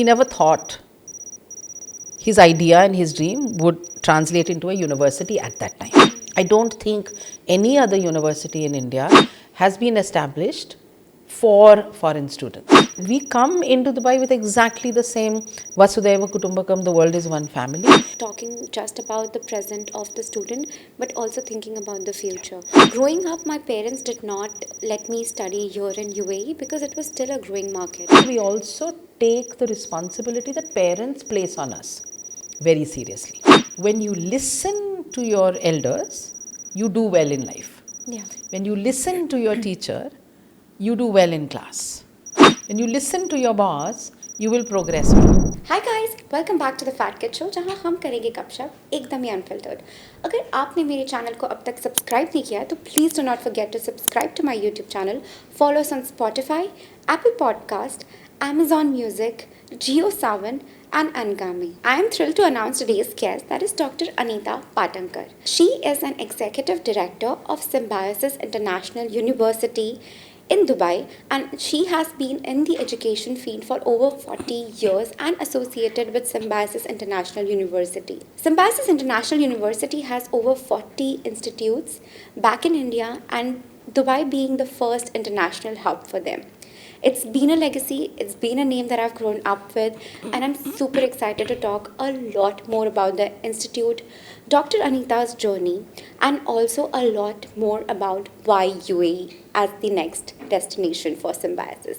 he never thought his idea and his dream would translate into a university at that time. I don't think any other university in India has been established for foreign students. We come into Dubai with exactly the same Vasudhaiva Kutumbakam, the world is one family. Talking just about the present of the student, but also thinking about the future. Growing up, my parents did not let me study here in UAE because it was still a growing market. We also take the responsibility that parents place on us very seriously. When you listen to your elders, you do well in life. Yeah. When you listen to your teacher, you do well in class. When you listen to your boss, you will progress well. Hi guys, welcome back to the fat kid show, जहां हम करेंगे गपशप एकदम ही unfiltered. अगर आपने मेरे channel को अब तक सब्सक्राइब नहीं किया तो please do not forget to subscribe to my YouTube channel, follow us on Spotify, Apple podcast, Amazon Music, Geo7 and Angami. I am thrilled to announce today's guest, that is Dr. Anita Patankar. She is an executive director of Symbiosis International University in Dubai, and she has been in the education field for over 40 years and associated with Symbiosis International University. Symbiosis International University has over 40 institutes back in India, and Dubai being the first international hub for them. It's been a legacy, it's been a name that I've grown up with, and I'm super excited to talk a lot more about the institute, Dr. Anita's journey, and also a lot more about why UAE as the next destination for Symbiosis.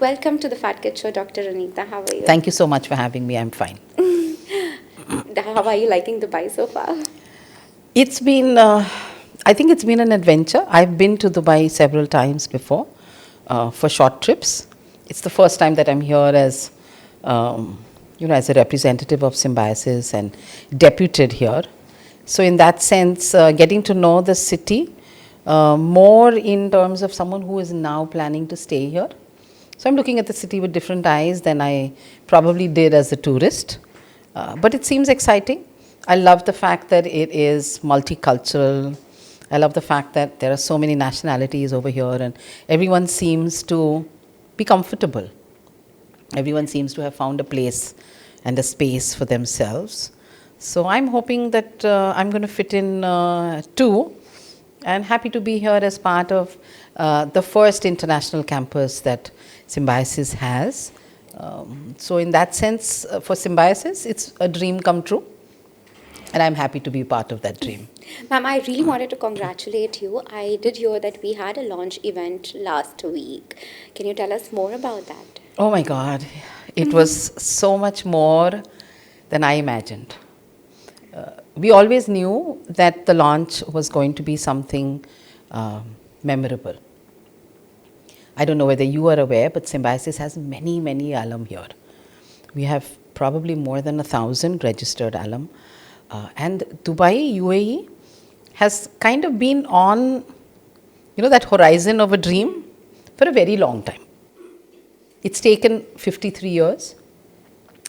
Welcome to the Fat Kid Show, Dr. Anita. How are you? Thank you so much for having me. I'm fine. How are you liking Dubai so far? It's been, I think it's been an adventure. I've been to Dubai several times before for short trips. It's the first time that I'm here as, as a representative of Symbiosis and deputed here. So in that sense, getting to know the city more in terms of someone who is now planning to stay here. So I'm looking at the city with different eyes than I probably did as a tourist. But it seems exciting. I love the fact that it is multicultural. I love the fact that there are so many nationalities over here and everyone seems to be comfortable. Everyone seems to have found a place and a space for themselves. So I'm hoping that I'm going to fit in too, and happy to be here as part of the first international campus that Symbiosis has. So in that sense, for Symbiosis, it's a dream come true, and I'm happy to be part of that dream. Ma'am, I really wanted to congratulate you. I did hear that we had a launch event last week. Can you tell us more about that? Oh my God, it was so much more than I imagined. We always knew that the launch was going to be something memorable. I don't know whether you are aware, but Symbiosis has many, many alum here. We have probably more than 1,000 registered alum. And Dubai, UAE, has kind of been on, that horizon of a dream for a very long time. It's taken 53 years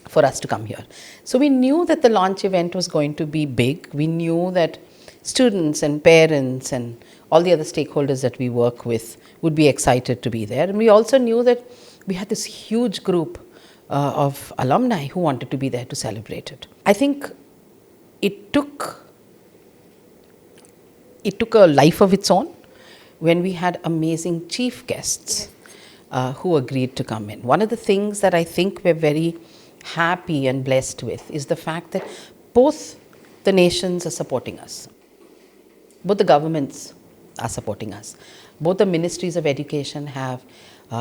for us to come here. So we knew that the launch event was going to be big. We knew that students and parents and all the other stakeholders that we work with would be excited to be there. And we also knew that we had this huge group of alumni who wanted to be there to celebrate it. I think it took a life of its own when we had amazing chief guests who agreed to come in. One of the things that I think we're very happy and blessed with is the fact that both the nations are supporting us. Both the governments are supporting us. Both the ministries of education have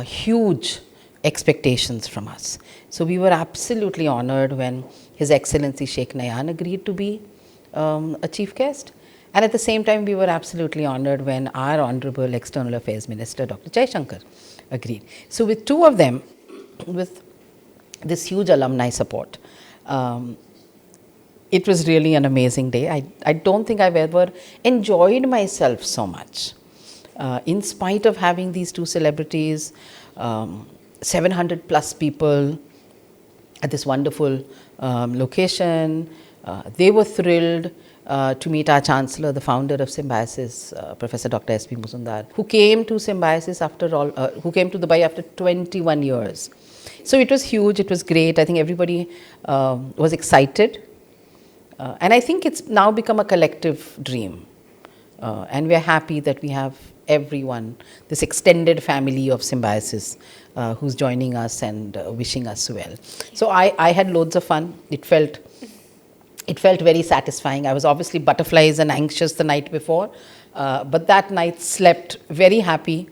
huge expectations from us. So we were absolutely honored when His Excellency Sheikh Nayan agreed to be a chief guest. And at the same time, we were absolutely honored when our Honorable External Affairs Minister, Dr. Jaishankar, agreed. So with two of them, with this huge alumni support, it was really an amazing day. I don't think I've ever enjoyed myself so much. In spite of having these two celebrities, 700 plus people at this wonderful location. They were thrilled to meet our Chancellor, the founder of Symbiosis, Professor Dr. S.P. Muzumdar, who came to Symbiosis who came to Dubai after 21 years. So it was huge, it was great. I think everybody was excited. And I think it's now become a collective dream. And we are happy that we have everyone, this extended family of Symbiosis, who's joining us and wishing us well. So I had loads of fun. It felt very satisfying. I was obviously butterflies and anxious the night before, but that night slept very happy,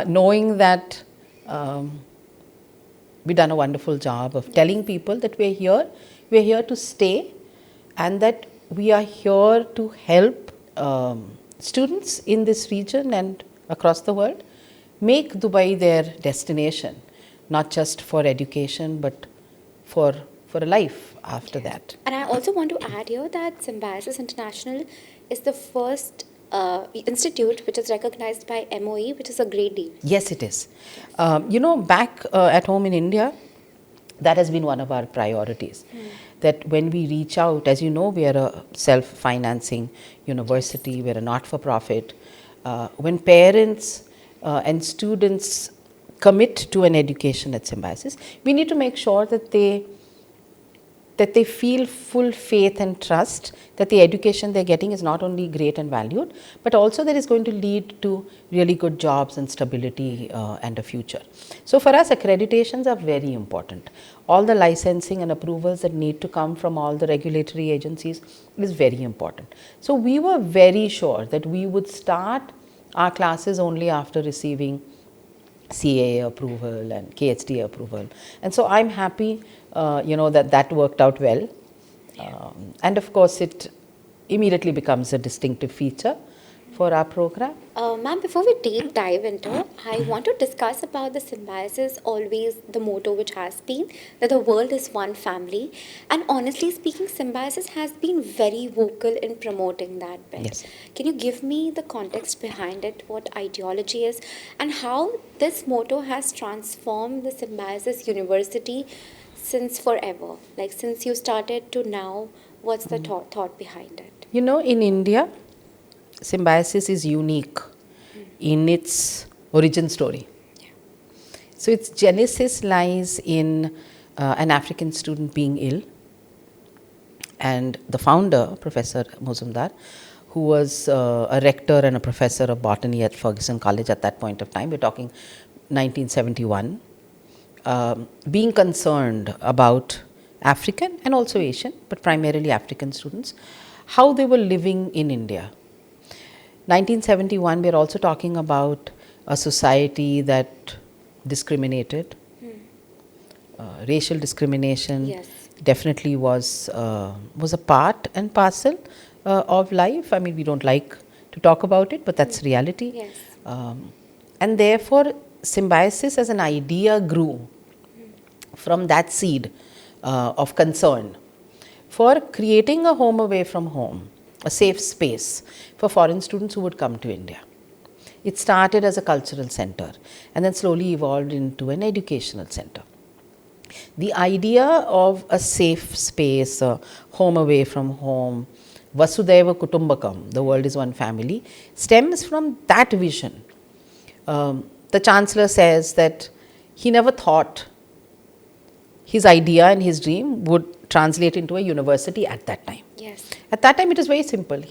knowing that we've done a wonderful job of telling people that we're here to stay, and that we are here to help students in this region and across the world make Dubai their destination, not just for education, but for a life after that. And I also want to add here that Symbiosis International is the first institute which is recognized by MOE, which is a great deal. Yes, it is. Back at home in India, that has been one of our priorities. That when we reach out, as you know, we are a self-financing university, we're a not-for-profit. When parents and students commit to an education at Symbiosis, we need to make sure that they feel full faith and trust that the education they're getting is not only great and valued, but also that is going to lead to really good jobs and stability and a future. So for us, accreditations are very important. All the licensing and approvals that need to come from all the regulatory agencies is very important. So we were very sure that we would start our classes only after receiving CAA approval and KHDA approval. And so I'm happy, that worked out well. And of course, it immediately becomes a distinctive feature for our program. Ma'am, before we deep dive into, I want to discuss about the Symbiosis, always the motto which has been that the world is one family. And honestly speaking, Symbiosis has been very vocal in promoting that bit. Yes. Can you give me the context behind it, what ideology is, and how this motto has transformed the Symbiosis University since forever? Like since you started to now, what's the thought behind it? In India, Symbiosis is unique in its origin story. Yeah. So its genesis lies in an African student being ill, and the founder, Professor Muzumdar, who was a rector and a professor of botany at Ferguson College at that point of time, we're talking 1971, being concerned about African and also Asian, but primarily African students, how they were living in India. 1971, we are also talking about a society that discriminated. Racial discrimination Yes. definitely was a part and parcel of life. I mean, we don't like to talk about it, but that's reality. Yes. And therefore, Symbiosis as an idea grew from that seed of concern for creating a home away from home, a safe space for foreign students who would come to India. It started as a cultural center and then slowly evolved into an educational center. The idea of a safe space, a home away from home, Vasudhaiva Kutumbakam, the world is one family, stems from that vision. The Chancellor says that he never thought his idea and his dream would translate into a university at that time. Yes. At that time, it was very simple.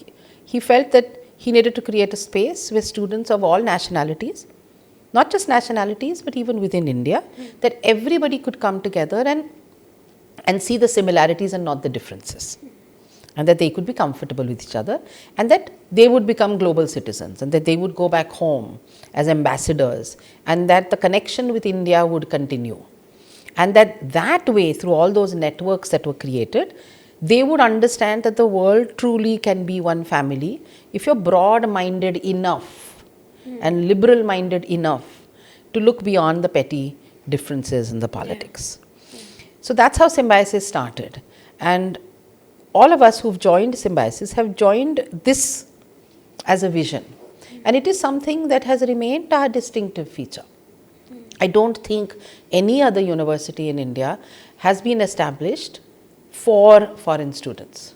He felt that he needed to create a space where students of all nationalities, not just nationalities, but even within India, that everybody could come together and see the similarities and not the differences. And that they could be comfortable with each other, and that they would become global citizens, and that they would go back home as ambassadors, and that the connection with India would continue. And that way, through all those networks that were created, they would understand that the world truly can be one family if you're broad-minded enough and liberal-minded enough to look beyond the petty differences in the politics. So that's how Symbiosis started. And all of us who've joined Symbiosis have joined this as a vision. And it is something that has remained our distinctive feature. I don't think any other university in India has been established for foreign students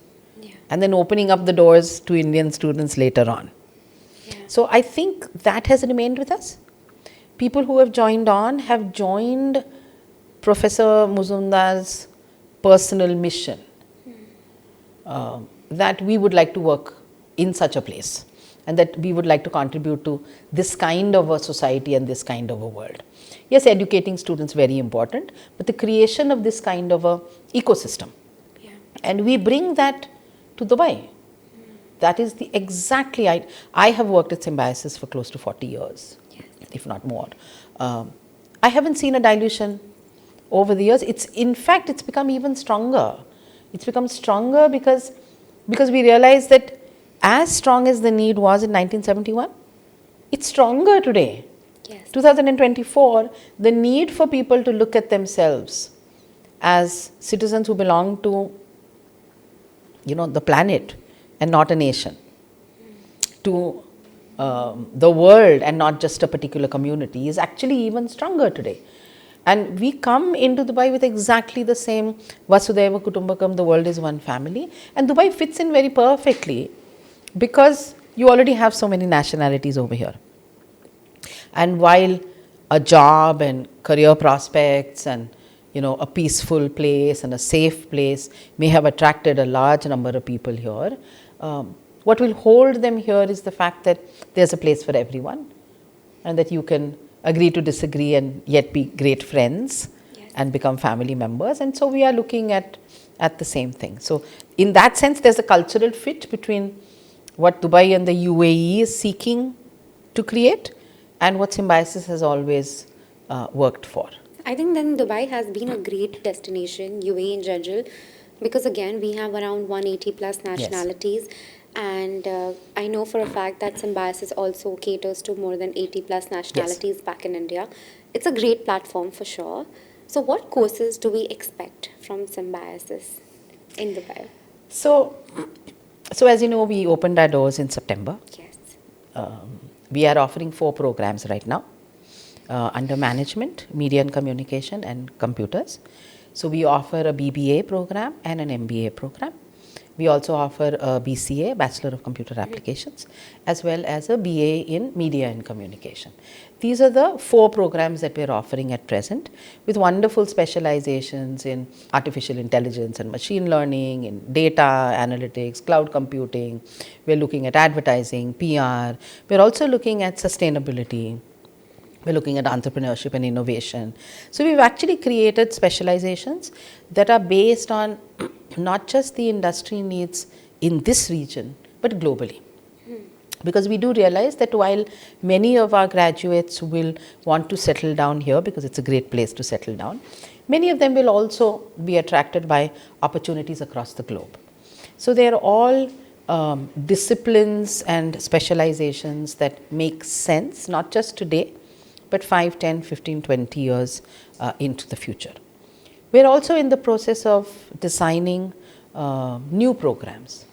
and then opening up the doors to Indian students later on. So I think that has remained with us. People who have joined on have joined Professor Muzumdar's personal mission that we would like to work in such a place and that we would like to contribute to this kind of a society and this kind of a world. Yes, educating students very important, but the creation of this kind of a ecosystem. And we bring that to Dubai. That is the exactly, I have worked at Symbiosis for close to 40 years, if not more. I haven't seen a dilution over the years. In fact, it's become even stronger. It's become stronger because we realize that as strong as the need was in 1971, it's stronger today. 2024, the need for people to look at themselves as citizens who belong to, the planet and not a nation, to the world and not just a particular community is actually even stronger today. And we come into Dubai with exactly the same Vasudhaiva Kutumbakam, the world is one family. And Dubai fits in very perfectly because you already have so many nationalities over here. And while a job and career prospects and a peaceful place and a safe place may have attracted a large number of people here, what will hold them here is the fact that there's a place for everyone and that you can agree to disagree and yet be great friends and become family members. And so we are looking at the same thing. So in that sense, there's a cultural fit between what Dubai and the UAE is seeking to create and what Symbiosis has always worked for. I think then Dubai has been a great destination, UAE in general, because again, we have around 180 plus nationalities. And I know for a fact that Symbiosis also caters to more than 80 plus nationalities back in India. It's a great platform for sure. So what courses do we expect from Symbiosis in Dubai? So as you know, we opened our doors in September. We are offering 4 programs right now under management, media and communication and computers. So we offer a BBA program and an MBA program. We also offer a BCA, Bachelor of Computer Applications, as well as a BA in Media and Communication. These are the 4 programs that we're offering at present, with wonderful specializations in artificial intelligence and machine learning, in data analytics, cloud computing. We're looking at advertising, PR. We're also looking at sustainability. We're looking at entrepreneurship and innovation. So we've actually created specializations that are based on not just the industry needs in this region, but globally. Because we do realize that while many of our graduates will want to settle down here because it's a great place to settle down, many of them will also be attracted by opportunities across the globe. So they're all disciplines and specializations that make sense, not just today, but 5, 10, 15, 20 years into the future. We're also in the process of designing new programs.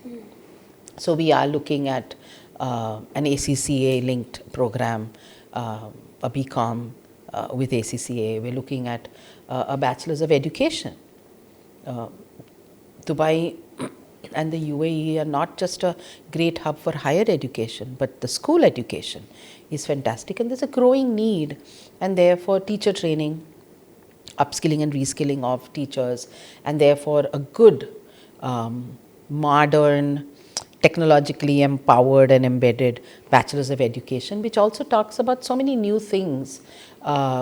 So we are looking at an ACCA linked program, a BCom with ACCA. We're looking at a Bachelor's of Education. Dubai and the UAE are not just a great hub for higher education, but the school education is fantastic, and there's a growing need, and therefore teacher training, upskilling and reskilling of teachers, and therefore a good, modern, technologically empowered and embedded Bachelor's of Education, which also talks about so many new things,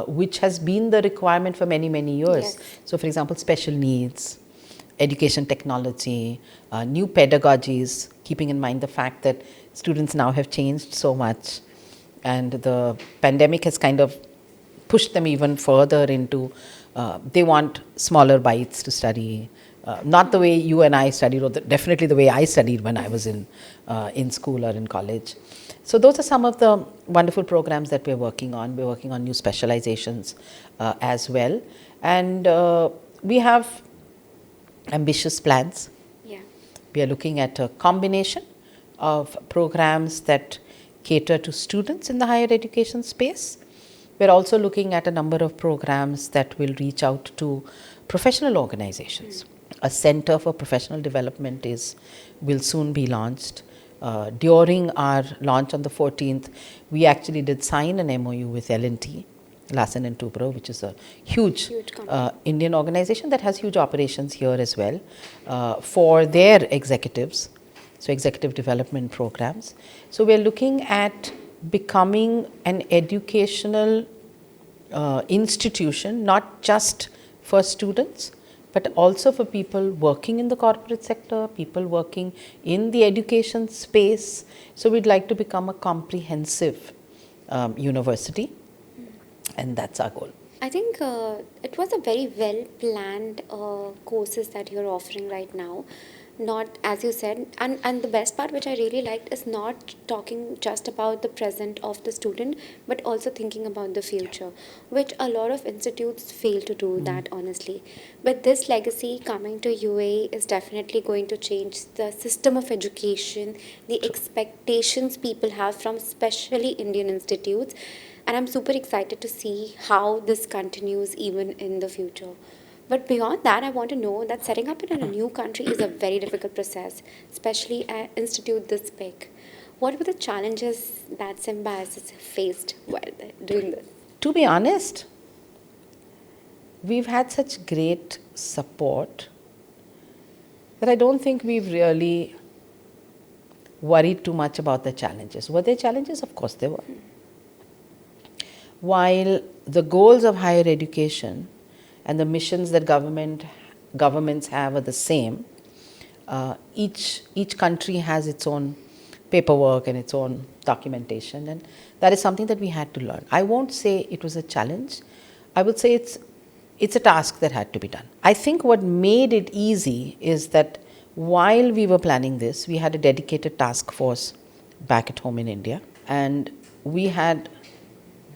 which has been the requirement for many, many years. So for example, special needs, education technology, new pedagogies, keeping in mind the fact that students now have changed so much, and the pandemic has kind of pushed them even further into, they want smaller bites to study, not the way you and I studied, or definitely the way I studied when I was in school or in college. So those are some of the wonderful programs that we're working on. We're working on new specializations as well. And we have ambitious plans. We are looking at a combination of programs that cater to students in the higher education space, We're also looking at a number of programs that will reach out to professional organizations. A center for professional development will soon be launched. During our launch on the 14th, we actually did sign an MOU with L&T, Larsen and Toubro, which is a huge Indian organization that has huge operations here as well, for their executives, so executive development programs. So we're looking at becoming an educational institution, not just for students, but also for people working in the corporate sector, people working in the education space. So we'd like to become a comprehensive university, and that's our goal. I think it was a very well planned courses that you're offering right now. Not, as you said, and the best part which I really liked is not talking just about the present of the student, but also thinking about the future, which a lot of institutes fail to do that, honestly. But this legacy coming to UAE is definitely going to change the system of education, the expectations people have from especially Indian institutes. And I'm super excited to see how this continues even in the future. But beyond that, I want to know that setting up in a new country is a very difficult process, especially an institute this big. What were the challenges that Symbiosis faced while doing this? To be honest, we've had such great support that I don't think we've really worried too much about the challenges. Were there challenges? Of course there were. While the goals of higher education and the missions that governments have are the same, each country has its own paperwork and its own documentation, and that is something that we had to learn. I won't say it was a challenge. I would say it's a task that had to be done. I think what made it easy is that while we were planning this, we had a dedicated task force back at home in India, and we had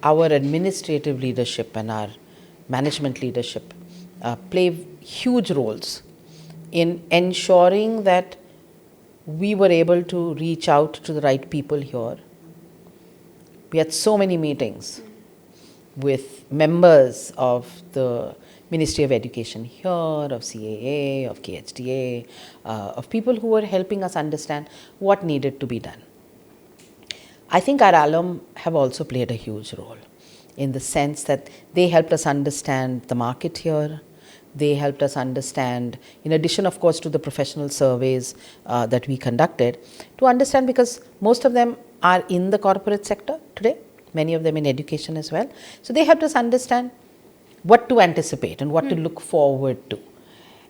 our administrative leadership and our management leadership play huge roles in ensuring that we were able to reach out to the right people here. We had so many meetings with members of the Ministry of Education here, of CAA, of KHDA, of people who were helping us understand what needed to be done. I think our alum have also played a huge role in the sense that they helped us understand the market here. They helped us understand, in addition of course to the professional surveys that we conducted, to understand, because most of them are in the corporate sector today, many of them in education as well. So they helped us understand what to anticipate and what to look forward to.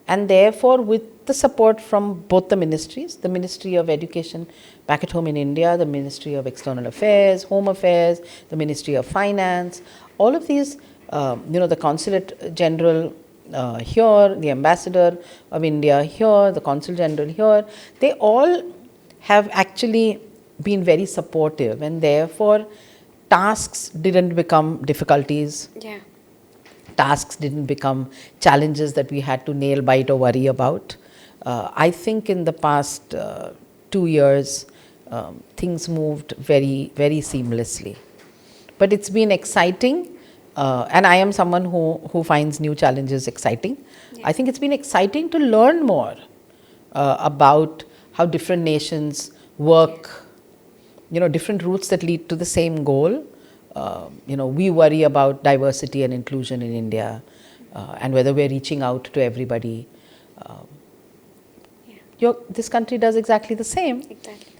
And therefore, with the support from both the ministries, the Ministry of Education back at home in India, the Ministry of External Affairs, Home Affairs, the Ministry of Finance, all of these, the Consulate General here, the Ambassador of India here, the Consul General here, they all have actually been very supportive, and therefore tasks didn't become difficulties. Yeah. Tasks didn't become challenges that we had to nail, bite or worry about. I think in the past 2 years, things moved very, very seamlessly. But it's been exciting, and I am someone who finds new challenges exciting. Yeah. I think it's been exciting to learn more about how different nations work, different routes that lead to the same goal. We worry about diversity and inclusion in India, and whether we're reaching out to everybody. This country does exactly the same. Exactly.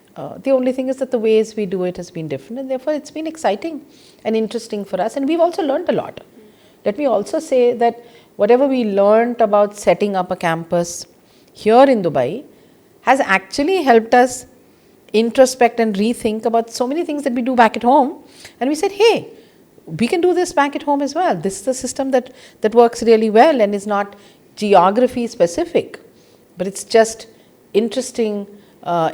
The only thing is that the ways we do it has been different, and therefore it's been exciting and interesting for us, and we've also learned a lot. Let me also say that whatever we learned about setting up a campus here in Dubai has actually helped us introspect and rethink about so many things that we do back at home. And we said, hey, we can do this back at home as well. This is a system that works really well and is not geography specific, but it's just interesting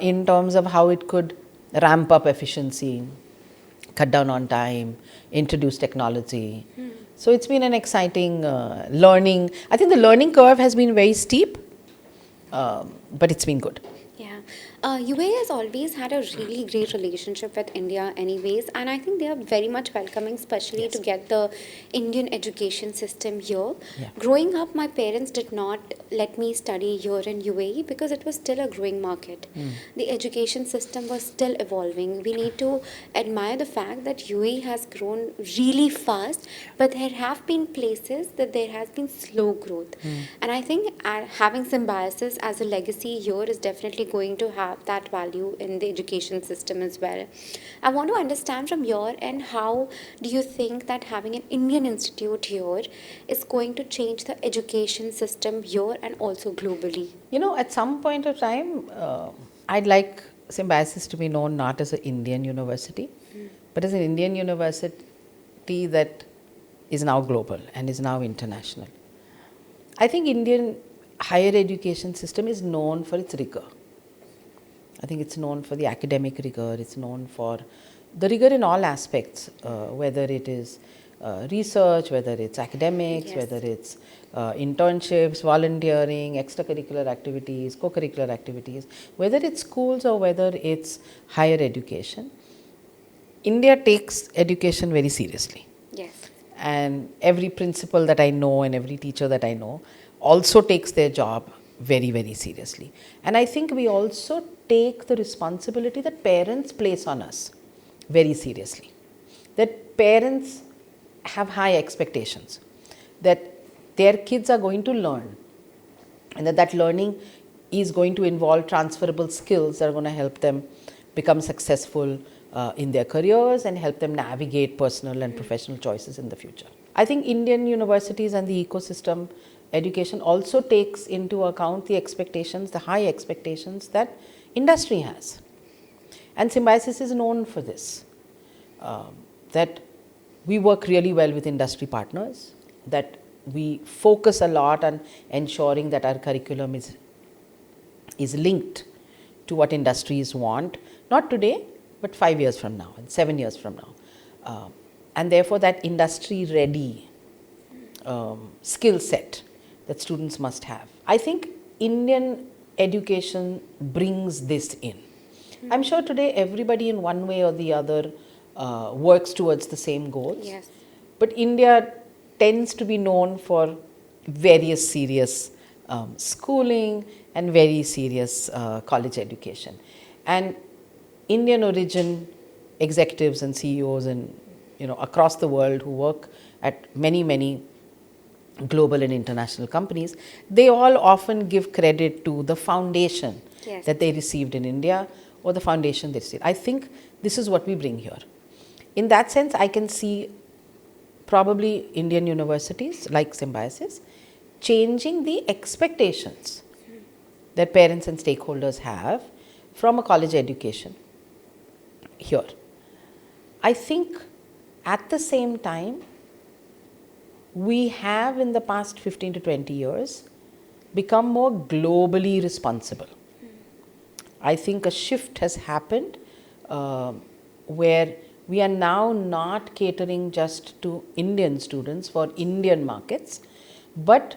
in terms of how it could ramp up efficiency, cut down on time, introduce technology. So it's been an exciting learning. I think the learning curve has been very steep, but it's been good. Yeah. UAE has always had a really great relationship with India, anyways, and I think they are very much welcoming, especially Yes. to get the Indian education system here. Yeah. Growing up, my parents did not let me study here in UAE because it was still a growing market. The education system was still evolving. We need to admire the fact that UAE has grown really fast, but there have been places that there has been slow growth. And I think having Symbiosis as a legacy here is definitely going to have that value in the education system as well. I want to understand from your end, how do you think that having an Indian institute here is going to change the education system here and also globally? You know, at some point of time, I'd like Symbiosis to be known not as an Indian university, but as an Indian university that is now global and is now international. I think Indian higher education system is known for its rigor. I think it's known for the academic rigor, it's known for the rigor in all aspects, whether it is research, whether it's academics, Yes. whether it's internships, volunteering, extracurricular activities, co-curricular activities, whether it's schools or whether it's higher education. India takes education very seriously. Yes. And every principal that I know and every teacher that I know also takes their job very, very seriously. And I think we also take the responsibility that parents place on us very seriously. That parents have high expectations, that their kids are going to learn, and that learning is going to involve transferable skills that are going to help them become successful in their careers and help them navigate personal and professional choices in the future. I think Indian universities and the ecosystem education also takes into account the expectations, the high expectations that industry has. And Symbiosis is known for this, that we work really well with industry partners, that we focus a lot on ensuring that our curriculum is linked to what industries want, not today, but 5 years from now and 7 years from now. And therefore, that industry-ready skill set that students must have. I think Indian education brings this in. I'm sure today everybody in one way or the other works towards the same goals. Yes. But India tends to be known for very serious schooling and very serious college education. And Indian origin executives and CEOs and across the world who work at many global and international companies, they all often give credit to the foundation Yes. that they received in India or the foundation they received. I think this is what we bring here. In that sense, I can see probably Indian universities like Symbiosis changing the expectations that parents and stakeholders have from a college education here. I think at the same time, we have in the past 15 to 20 years become more globally responsible. I think a shift has happened where we are now not catering just to Indian students for Indian markets, but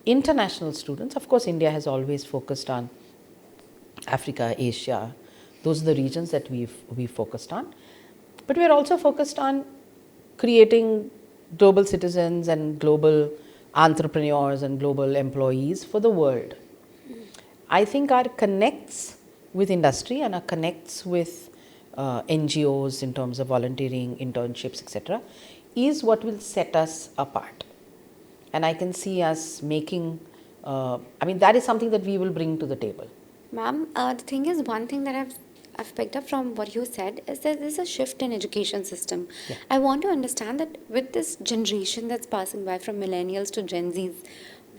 international students. Of course, India has always focused on Africa, Asia. Those are the regions that we've focused on. But we're also focused on creating global citizens and global entrepreneurs and global employees for the world. I think our connects with industry and our connects with NGOs in terms of volunteering, internships, etc., is what will set us apart. And I can see us making, that is something that we will bring to the table. Ma'am, the thing is, one thing that I've picked up from what you said is that there's a shift in education system. Yeah. I want to understand that with this generation that's passing by from millennials to Gen Zs,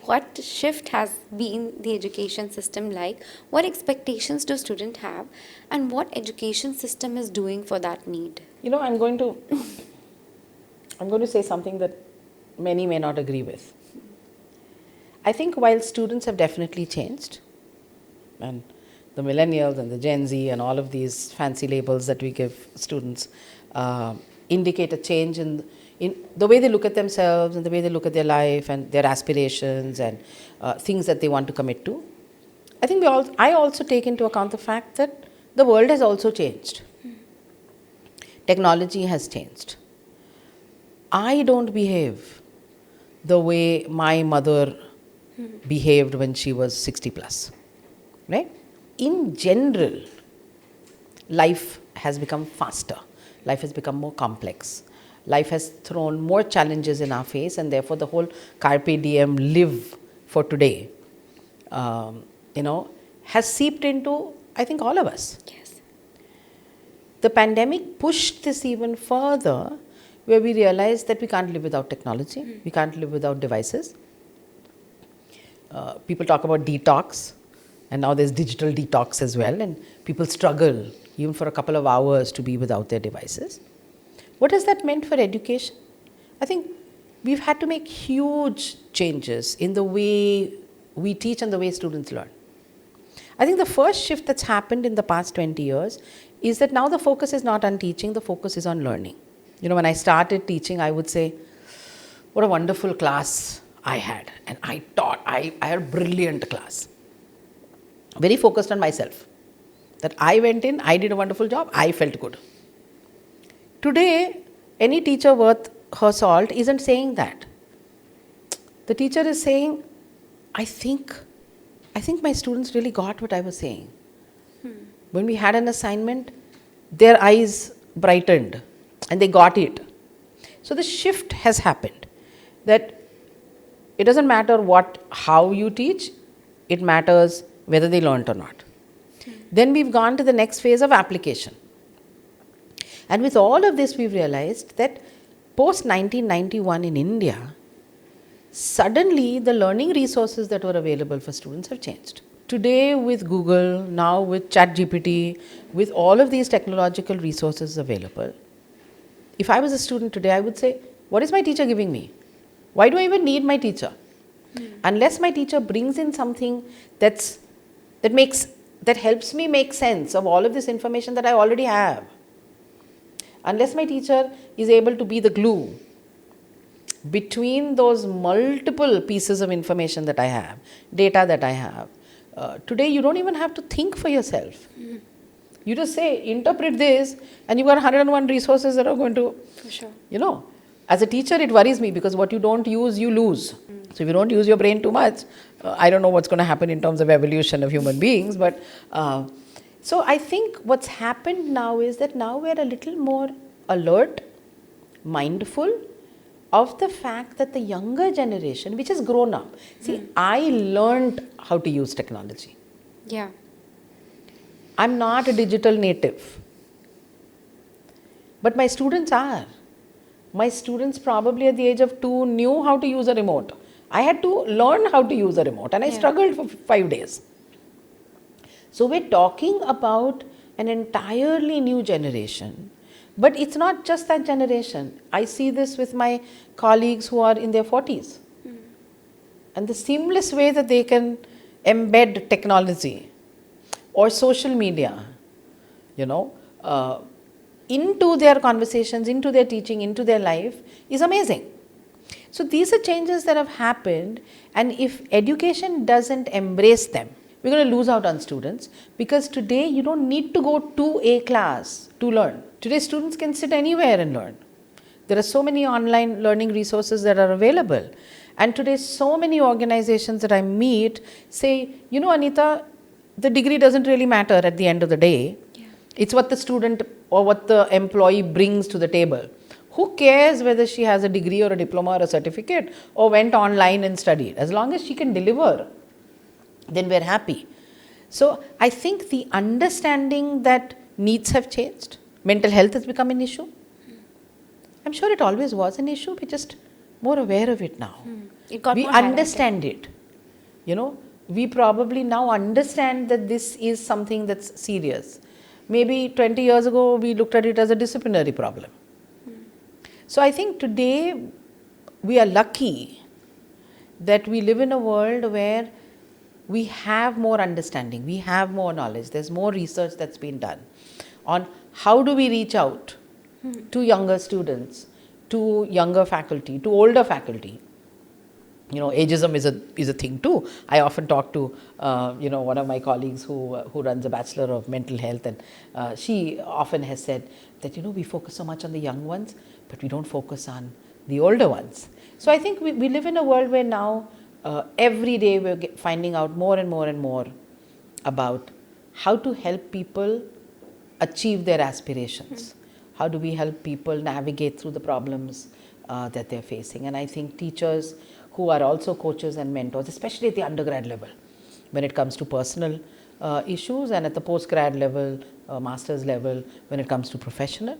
what shift has been the education system like? What expectations do students have? And what education system is doing for that need? I'm going to say something that many may not agree with. I think while students have definitely changed, and the millennials and the Gen Z and all of these fancy labels that we give students indicate a change in the way they look at themselves and the way they look at their life and their aspirations and things that they want to commit to. I think I also take into account the fact that the world has also changed. Technology has changed. I don't behave the way my mother behaved when she was 60 plus, right? In general, life has become faster. Life has become more complex. Life has thrown more challenges in our face, and therefore the whole carpe diem, live for today, has seeped into, I think, all of us. Yes. The pandemic pushed this even further, where we realized that we can't live without technology, we can't live without devices. People talk about detox, and now there's digital detox as well, and people struggle even for a couple of hours to be without their devices. What has that meant for education? I think we've had to make huge changes in the way we teach and the way students learn. I think the first shift that's happened in the past 20 years is that now the focus is not on teaching, the focus is on learning. When I started teaching, I would say, what a wonderful class I had. And I taught, I had a brilliant class. Very focused on myself. That I went in, I did a wonderful job, I felt good. Today, any teacher worth her salt isn't saying that. The teacher is saying, I think my students really got what I was saying. When we had an assignment, their eyes brightened and they got it. So the shift has happened, that it doesn't matter how you teach, it matters whether they learned or not. Then we've gone to the next phase of application. And with all of this, we've realized that post 1991 in India, suddenly the learning resources that were available for students have changed. Today with Google, now with ChatGPT, with all of these technological resources available, if I was a student today, I would say, what is my teacher giving me? Why do I even need my teacher? Unless my teacher brings in something that helps me make sense of all of this information that I already have. Unless my teacher is able to be the glue between those multiple pieces of information that I have, data that I have. Today, you don't even have to think for yourself. You just say, interpret this, and you've got 101 resources that are going to, For sure. As a teacher, it worries me because what you don't use, you lose. So if you don't use your brain too much, I don't know what's going to happen in terms of evolution of human beings. But so I think what's happened now is that now we're a little more alert, mindful of the fact that the younger generation, which has grown up. See, I learned how to use technology. Yeah. I'm not a digital native. But my students are. My students probably at the age of 2 knew how to use a remote. I had to learn how to use a remote, and I struggled for 5 days. So we're talking about an entirely new generation. But it's not just that generation. I see this with my colleagues who are in their 40s. And the seamless way that they can embed technology or social media, into their conversations, into their teaching, into their life is amazing. So these are changes that have happened, and if education doesn't embrace them, we're going to lose out on students, because today you don't need to go to a class to learn. Today students can sit anywhere and learn. There are so many online learning resources that are available. And today so many organizations that I meet say, Anita, the degree doesn't really matter at the end of the day. Yeah. It's what the student or what the employee brings to the table. Who cares whether she has a degree or a diploma or a certificate or went online and studied? As long as she can deliver, then we're happy. So I think the understanding that needs have changed. Mental health has become an issue. I'm sure it always was an issue. We're just more aware of it now. We understand it. We probably now understand that this is something that's serious. Maybe 20 years ago, we looked at it as a disciplinary problem. So I think today we are lucky that we live in a world where we have more understanding, we have more knowledge. There's more research that's been done on how do we reach out to younger students, to younger faculty, to older faculty, ageism is a thing too. I often talk to one of my colleagues who runs a Bachelor of Mental Health, and she often has said that we focus so much on the young ones, but we don't focus on the older ones. So I think we live in a world where now every day we're finding out more and more and more about how to help people achieve their aspirations. How do we help people navigate through the problems that they're facing? And I think teachers who are also coaches and mentors, especially at the undergrad level, when it comes to personal issues, and at the postgrad level, master's level, when it comes to professional.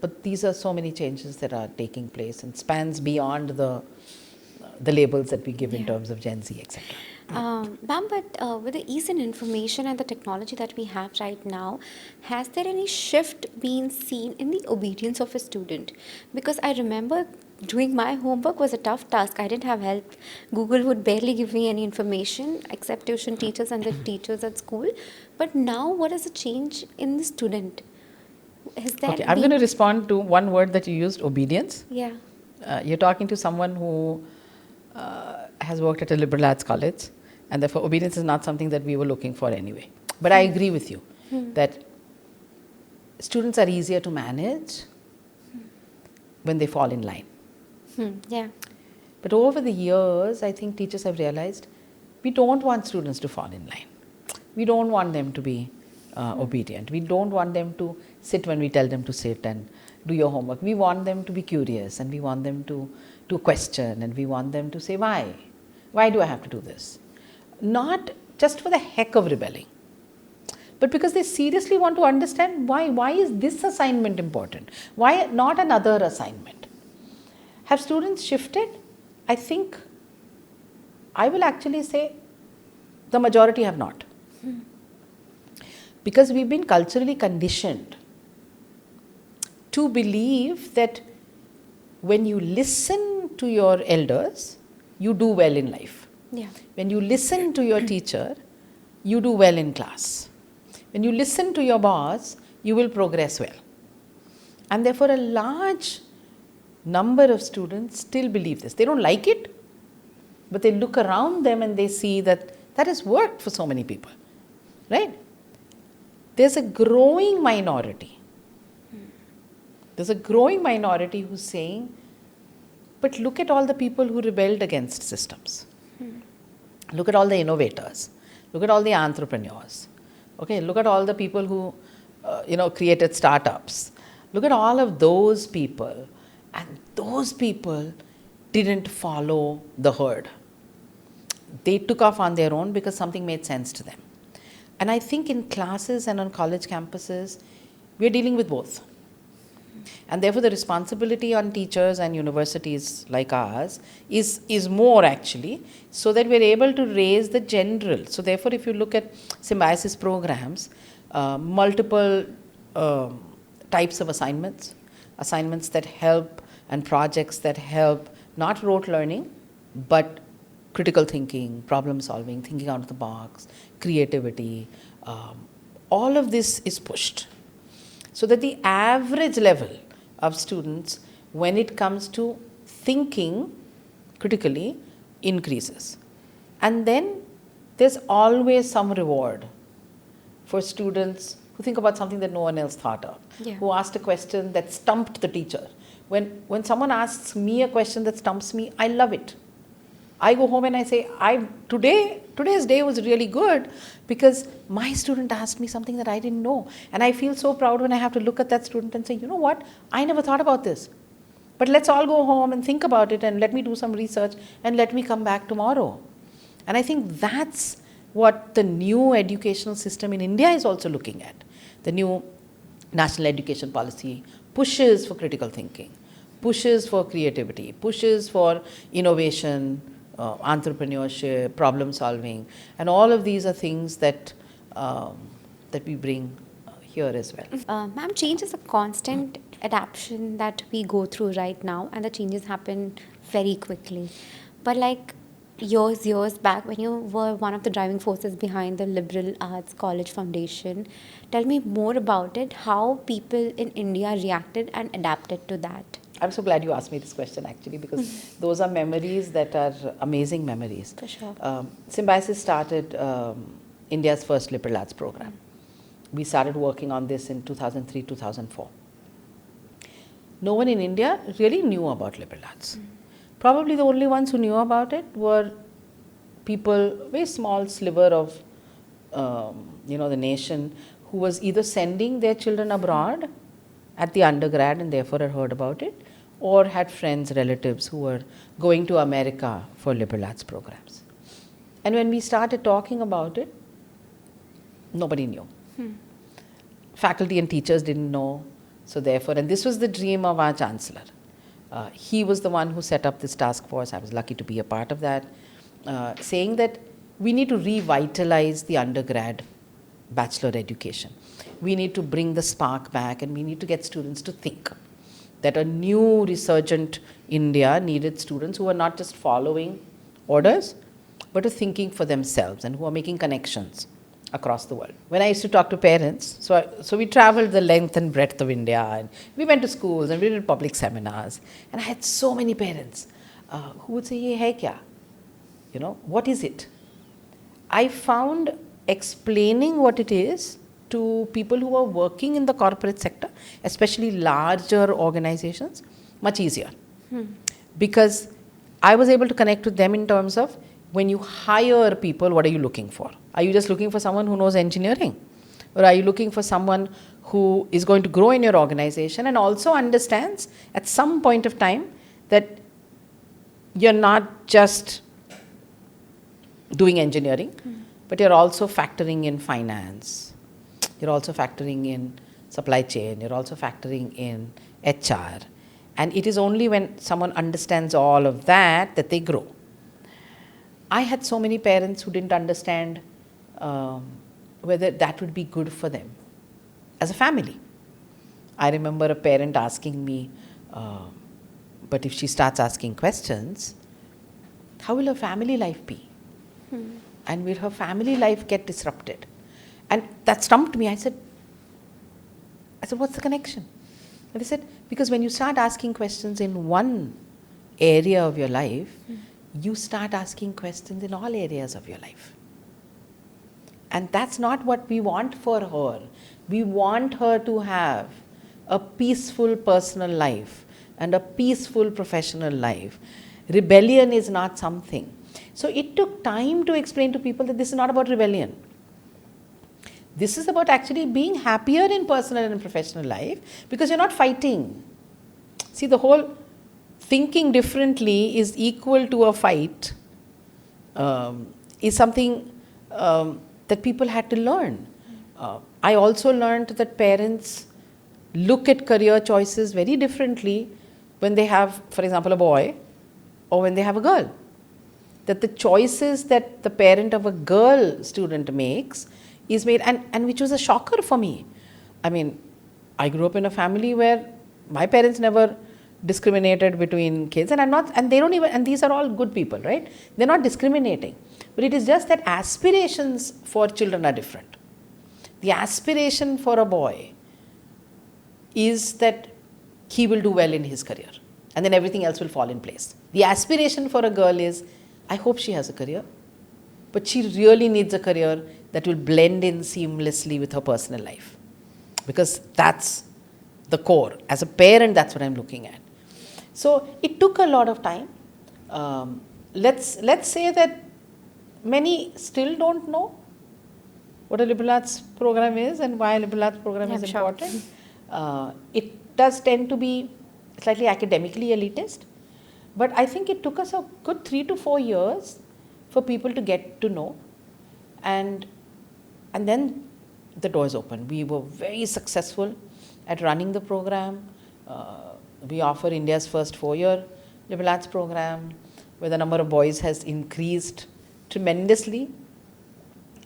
But these are so many changes that are taking place and spans beyond the labels that we give in terms of Gen Z, etc. Ma'am, but with the ease in information and the technology that we have right now, has there any shift been seen in the obedience of a student? Because I remember doing my homework was a tough task. I didn't have help. Google would barely give me any information except tuition teachers and the teachers at school. But now, what is the change in the student? Has that Okay, I'm going to respond to one word that you used, obedience. Yeah. You're talking to someone who has worked at a liberal arts college, and therefore obedience is not something that we were looking for anyway. But I agree with you that students are easier to manage when they fall in line. Yeah. But over the years, I think teachers have realized we don't want students to fall in line. We don't want them to be obedient. We don't want them to sit when we tell them to sit and do your homework. We want them to be curious, and we want them to question, and we want them to say, why? Why do I have to do this? Not just for the heck of rebelling, but because they seriously want to understand why. Why is this assignment important? Why not another assignment? Have students shifted? I think I will actually say the majority have not. Because we've been culturally conditioned to believe that when you listen to your elders, you do well in life. Yeah. When you listen to your teacher, you do well in class. When you listen to your boss, you will progress well. And therefore, a large number of students still believe this. They don't like it, but they look around them and they see that that has worked for so many people, right? There's a growing minority. There's a growing minority who's saying, but look at all the people who rebelled against systems. Look at all the innovators. Look at all the entrepreneurs. Okay, look at all the people who, created startups. Look at all of those people. And those people didn't follow the herd. They took off on their own because something made sense to them. And I think in classes and on college campuses, we're dealing with both. And therefore, the responsibility on teachers and universities like ours is more actually, so that we're able to raise the general. So therefore, if you look at Symbiosis programs, multiple types of assignments that help, and projects that help not rote learning, but critical thinking, problem solving, thinking out of the box, creativity, all of this is pushed. So that the average level of students, when it comes to thinking critically, increases. And then there's always some reward for students who think about something that no one else thought of, who asked a question that stumped the teacher. When someone asks me a question that stumps me, I love it. I go home and I say, today's day was really good because my student asked me something that I didn't know. And I feel so proud when I have to look at that student and say, you know what, I never thought about this. But let's all go home and think about it, and let me do some research, and let me come back tomorrow. And I think that's what the new educational system in India is also looking at. The new national education policy pushes for critical thinking, pushes for creativity, pushes for innovation, entrepreneurship, problem solving, and all of these are things that we bring here as well. Ma'am, change is a constant adaptation that we go through right now, and the changes happen very quickly. But like years back, when you were one of the driving forces behind the Liberal Arts College Foundation, tell me more about it, how people in India reacted and adapted to that. I'm so glad you asked me this question actually, because those are memories that are amazing memories. For sure. Symbiosis started India's first liberal arts program. We started working on this in 2003, 2004. No one in India really knew about liberal arts. Probably the only ones who knew about it were people, very small sliver of the nation, who was either sending their children abroad at the undergrad and therefore had heard about it, or had friends, relatives who were going to America for liberal arts programs. And when we started talking about it, nobody knew. Faculty and teachers didn't know. So therefore, and this was the dream of our chancellor. He was the one who set up this task force. I was lucky to be a part of that, saying that we need to revitalize the undergrad bachelor education. We need to bring the spark back, and we need to get students to think. That a new resurgent India needed students who are not just following orders, but are thinking for themselves and who are making connections across the world. When I used to talk to parents, so we traveled the length and breadth of India, and we went to schools and we did public seminars, and I had so many parents who would say, "Ye hai kya? What is it?" I found explaining what it is to people who are working in the corporate sector, especially larger organizations, much easier. Because I was able to connect with them in terms of, when you hire people, what are you looking for? Are you just looking for someone who knows engineering? Or are you looking for someone who is going to grow in your organization and also understands at some point of time that you're not just doing engineering, but you're also factoring in finance, you're also factoring in supply chain, you're also factoring in HR. And it is only when someone understands all of that that they grow. I had so many parents who didn't understand whether that would be good for them as a family. I remember a parent asking me, but if she starts asking questions, how will her family life be? And will her family life get disrupted? And that stumped me. I said, what's the connection? And they said, because when you start asking questions in one area of your life, you start asking questions in all areas of your life. And that's not what we want for her. We want her to have a peaceful personal life and a peaceful professional life. Rebellion is not something. So it took time to explain to people that this is not about rebellion. This is about actually being happier in personal and professional life, because you're not fighting. See, the whole thinking differently is equal to a fight is something that people had to learn. I also learned that parents look at career choices very differently when they have, for example, a boy or when they have a girl. That the choices that the parent of a girl student makes is made, and which was a shocker for me. I mean, I grew up in a family where my parents never discriminated between kids, and they don't even, and these are all good people, right? They're not discriminating. But it is just that aspirations for children are different. The aspiration for a boy is that he will do well in his career, and then everything else will fall in place. The aspiration for a girl is, I hope she has a career, but she really needs a career that will blend in seamlessly with her personal life. Because that's the core. As a parent, that's what I'm looking at. So it took a lot of time. Let's say that many still don't know what a liberal arts program is and why a liberal arts program is important. It does tend to be slightly academically elitist, but I think it took us a good 3 to 4 years for people to get to know, and then the doors opened. We were very successful at running the program. We offer India's first 4-year liberal arts program, where the number of boys has increased tremendously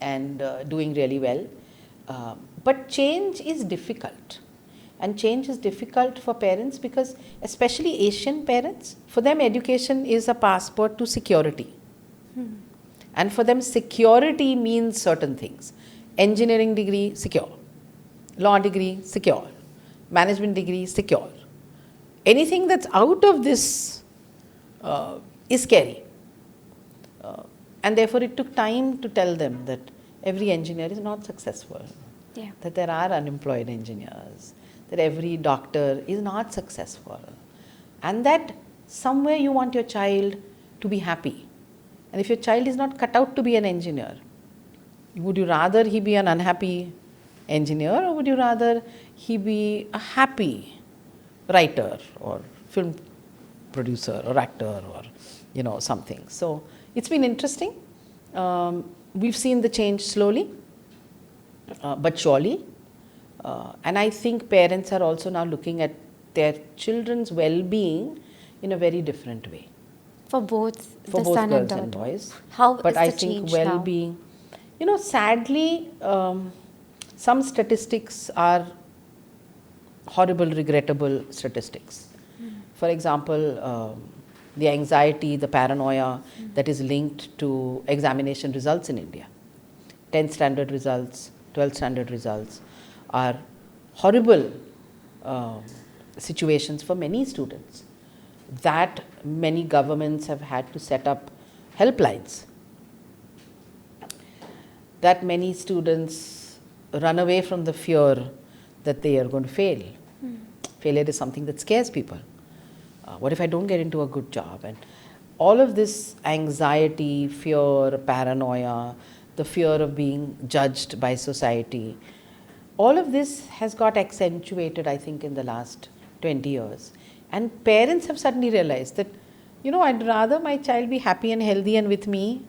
and doing really well. But change is difficult. And change is difficult for parents because, especially Asian parents, for them education is a passport to security. And for them security means certain things. Engineering degree, secure. Law degree, secure. Management degree, secure. anything that's out of this is scary. And therefore, it took time to tell them that every engineer is not successful, that there are unemployed engineers, that every doctor is not successful, and that somewhere you want your child to be happy. And if your child is not cut out to be an engineer, would you rather he be an unhappy engineer, or would you rather he be a happy writer or film producer or actor or something? So it's been interesting. We've seen the change slowly but surely, and I think parents are also now looking at their children's well-being in a very different way. For both For the both son girls and and daughter. boys. How But is I the think change now? well-being, sadly, some statistics are horrible, regrettable statistics. For example, the anxiety, the paranoia that is linked to examination results in India. 10th standard results, 12th standard results are horrible situations for many students, that many governments have had to set up helplines, that many students run away from the fear that they are going to fail. Failure is something that scares people. What if I don't get into a good job? And all of this anxiety, fear, paranoia, the fear of being judged by society, all of this has got accentuated, I think, in the last 20 years. And parents have suddenly realized that, I'd rather my child be happy and healthy and with me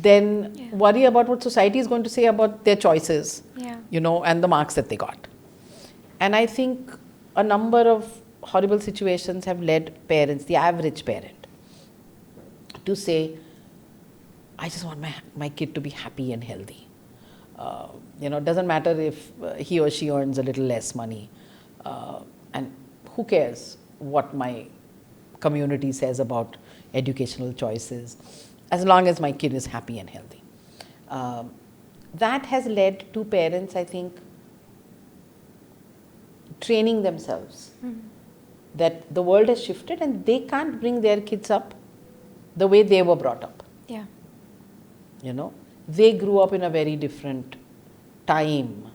than worry about what society is going to say about their choices, and the marks that they got. And I think a number of horrible situations have led parents, the average parent, to say, I just want my kid to be happy and healthy. It doesn't matter if he or she earns a little less money. And who cares what my community says about educational choices, as long as my kid is happy and healthy. That has led to parents, I think, training themselves that the world has shifted and they can't bring their kids up the way they were brought up. They grew up in a very different time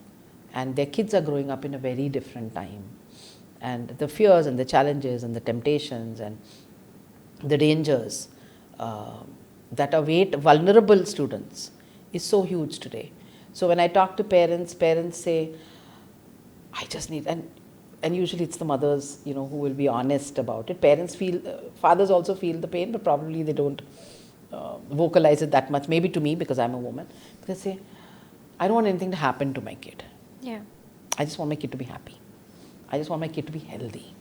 and their kids are growing up in a very different time. And the fears and the challenges and the temptations and the dangers that await vulnerable students is so huge today. So when I talk to parents, parents say, I just need, and usually it's the mothers, who will be honest about it. Parents feel, fathers also feel the pain, but probably they don't vocalize it that much, maybe to me because I'm a woman. They say, I don't want anything to happen to my kid. I just want my kid to be happy. I just want my kid to be healthy.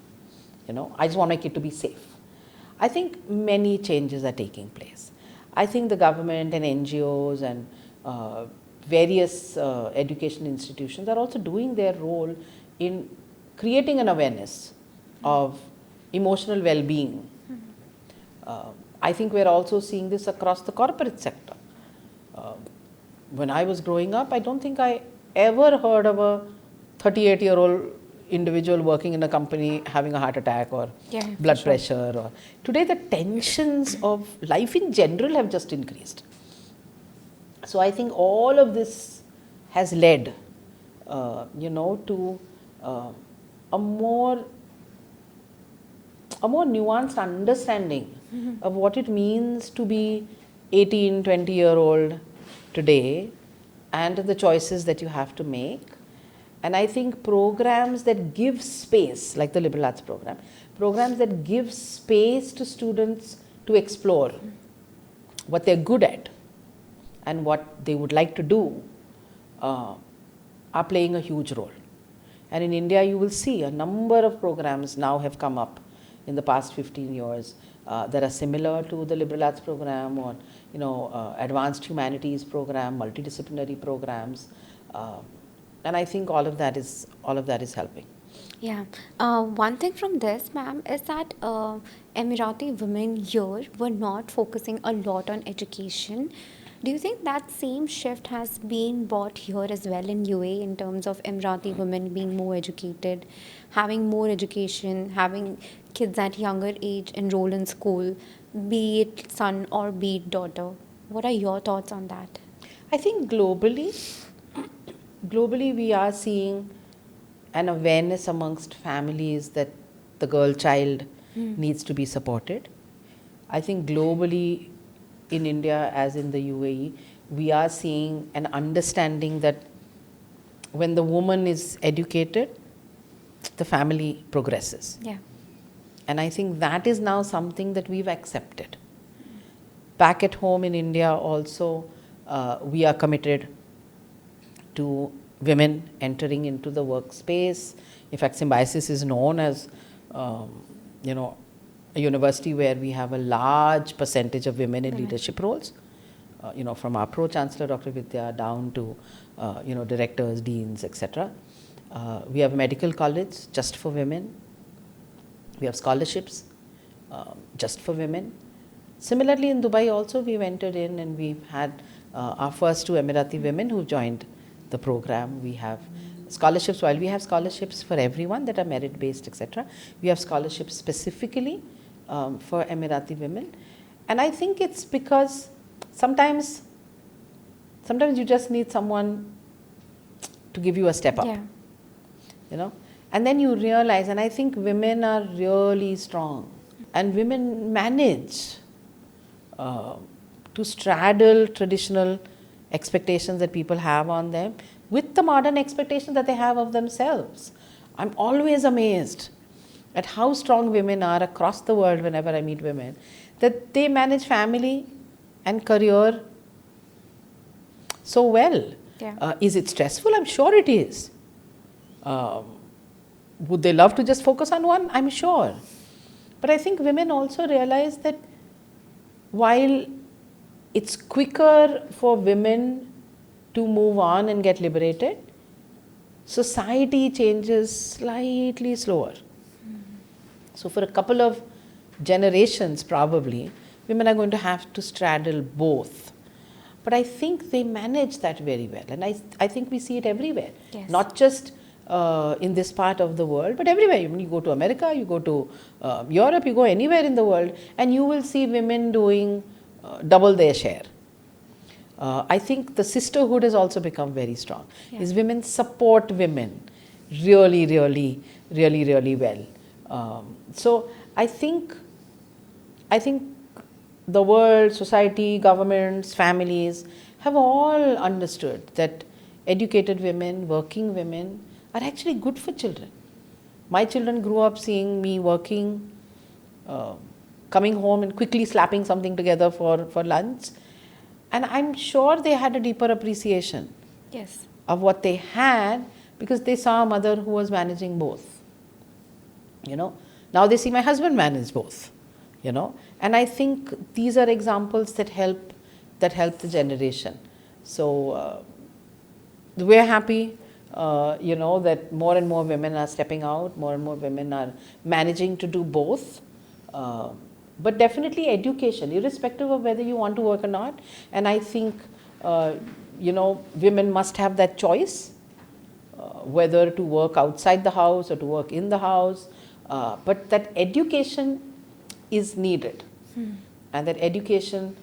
I just want my kid to be safe. I think many changes are taking place. I think the government and NGOs and various education institutions are also doing their role in creating an awareness of emotional well-being. I think we're also seeing this across the corporate sector. When I was growing up, I don't think I ever heard of a 38-year-old individual working in a company having a heart attack or blood pressure. Or today, the tensions of life in general have just increased. So I think all of this has led, to a more nuanced understanding of what it means to be 18, 20-year-old today and the choices that you have to make. And I think programs that give space, like the liberal arts program, programs that give space to students to explore what they're good at and what they would like to do are playing a huge role. And in India, you will see a number of programs now have come up in the past 15 years that are similar to the liberal arts program or, advanced humanities program, multidisciplinary programs. And I think all of that is helping. One thing from this, ma'am, is that Emirati women here were not focusing a lot on education Do you think that same shift has been brought here as well in UAE in terms of Emirati women being more educated, having more education, having kids at younger age enroll in school, be it son or be it daughter? What are your thoughts on that? I think globally we are seeing an awareness amongst families that the girl child needs to be supported. I think globally in India as in the UAE, we are seeing an understanding that when the woman is educated, the family progresses. Yeah. And I think that is now something that we've accepted. Back at home in India also, we are committed to women entering into the workspace. In fact, Symbiosis is known as, you know, a university where we have a large percentage of women in leadership roles. You know, from our Pro-Chancellor, Dr. Vidya, down to, you know, directors, deans, etc. We have a medical college just for women. We have scholarships just for women. Similarly, in Dubai also, we've entered in and we've had our first two Emirati women who joined the program. We have scholarships. While we have scholarships for everyone that are merit-based, etc., we have scholarships specifically for Emirati women. And I think it's because sometimes you just need someone to give you a step up. Yeah. You know, and then you realize, and I think women are really strong, and women manage to straddle traditional expectations that people have on them with the modern expectations that they have of themselves. I'm always amazed at how strong women are across the world whenever I meet women, that they manage family and career so well. Yeah. Is it stressful? I'm sure it is. Would they love to just focus on one? I'm sure. But I think women also realize that while it's quicker for women to move on and get liberated, society changes slightly slower. So for a couple of generations probably, women are going to have to straddle both. But I think they manage that very well. And I think we see it everywhere. Yes. Not just in this part of the world, but everywhere. You go to America, you go to Europe, you go anywhere in the world, and you will see women doing double their share. I think the sisterhood has also become very strong. Yeah. Is women support women really, really, really, really well. So I think the world, society, governments, families have all understood that educated women, working women are actually good for children. My children grew up seeing me working, coming home and quickly slapping something together for lunch. And I'm sure they had a deeper appreciation Yes. of what they had because they saw a mother who was managing both. You know, now they see my husband manage both. You know, and I think these are examples that help the generation. So we're happy, you know, that more and more women are stepping out, more and more women are managing to do both. But definitely education, irrespective of whether you want to work or not. And I think, you know, women must have that choice, whether to work outside the house or to work in the house. But that education is needed. And that education,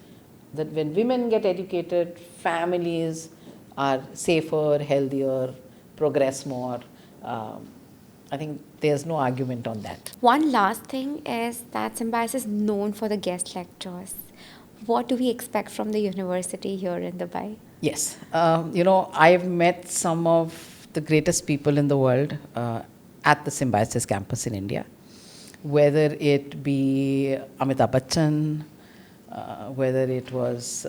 that when women get educated, families are safer, healthier, progress more. I think there's no argument on that. One last thing is that Symbiosis is known for the guest lectures. What do we expect from the university here in Dubai? Yes, you know, I've met some of the greatest people in the world at the Symbiosis campus in India. Whether it be Amitabh Bachchan, whether it was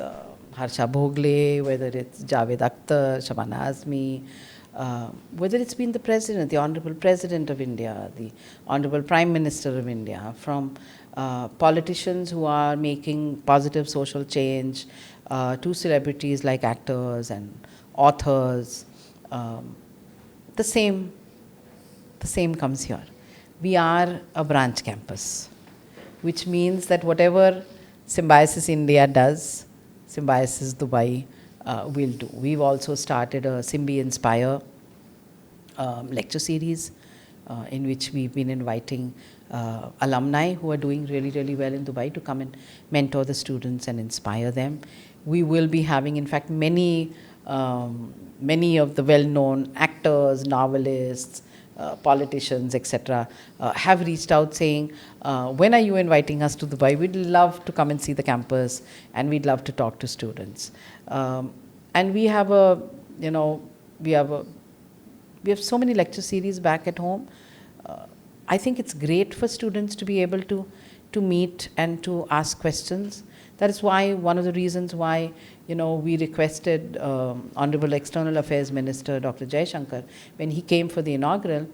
Harsha Bhogle, whether it's Javed Akhtar, Shabana Azmi, whether it's been the President, the Honorable President of India, the Honorable Prime Minister of India, from politicians who are making positive social change, to celebrities like actors and authors, the same comes here. We are a branch campus, which means that whatever Symbiosis India does, Symbiosis Dubai will do. We've also started a Symbi Inspire lecture series in which we've been inviting alumni who are doing really, really well in Dubai to come and mentor the students and inspire them. We will be having, in fact, many of the well-known actors, novelists, politicians, etc., have reached out saying, when are you inviting us to Dubai? We'd love to come and see the campus, and we'd love to talk to students. And we have we have so many lecture series back at home. I think it's great for students to be able to meet and to ask questions. That is why, one of the reasons why, we requested Honorable External Affairs Minister Dr. Jaishankar, when he came for the inaugural,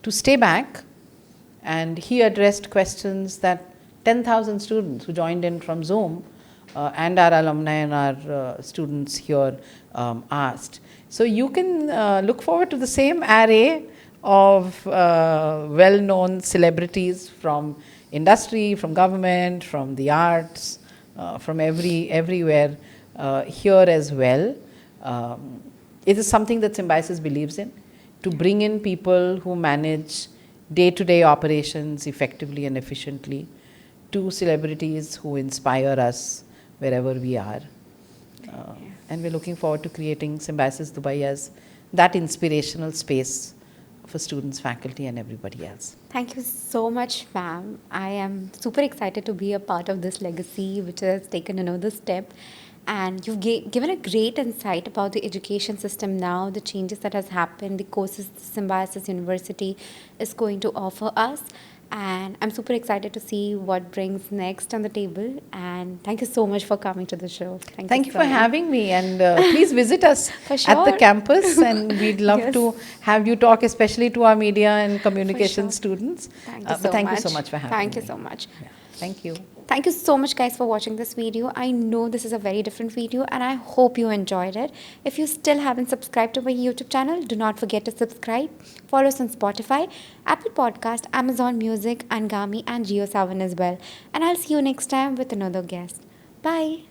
to stay back, and he addressed questions that 10,000 students who joined in from Zoom and our alumni and our students here asked. So you can look forward to the same array of well-known celebrities from industry, from government, from the arts, from everywhere here as well. It is something that Symbiosis believes in, to bring in people who manage day-to-day operations effectively and efficiently, to celebrities who inspire us wherever we are. And we're looking forward to creating Symbiosis Dubai as that inspirational space for students, faculty, and everybody else. Thank you so much, ma'am. I am super excited to be a part of this legacy, which has taken another step. And you've given a great insight about the education system now, the changes that has happened, the courses Symbiosis University is going to offer us. And I'm super excited to see what brings next on the table. And thank you so much for coming to the show. Thank you for having me. And please visit us For sure. at the campus. And we'd love Yes. to have you talk, especially to our media and communication sure. students. Thank you But so thank much. you so much for having Thank me. you so much. Yeah. Thank you. Thank you so much, guys, for watching this video. I know this is a very different video, and I hope you enjoyed it. If you still haven't subscribed to my YouTube channel, do not forget to subscribe. Follow us on Spotify, Apple Podcast, Amazon Music, Angami, and JioSavan as well. And I'll see you next time with another guest. Bye.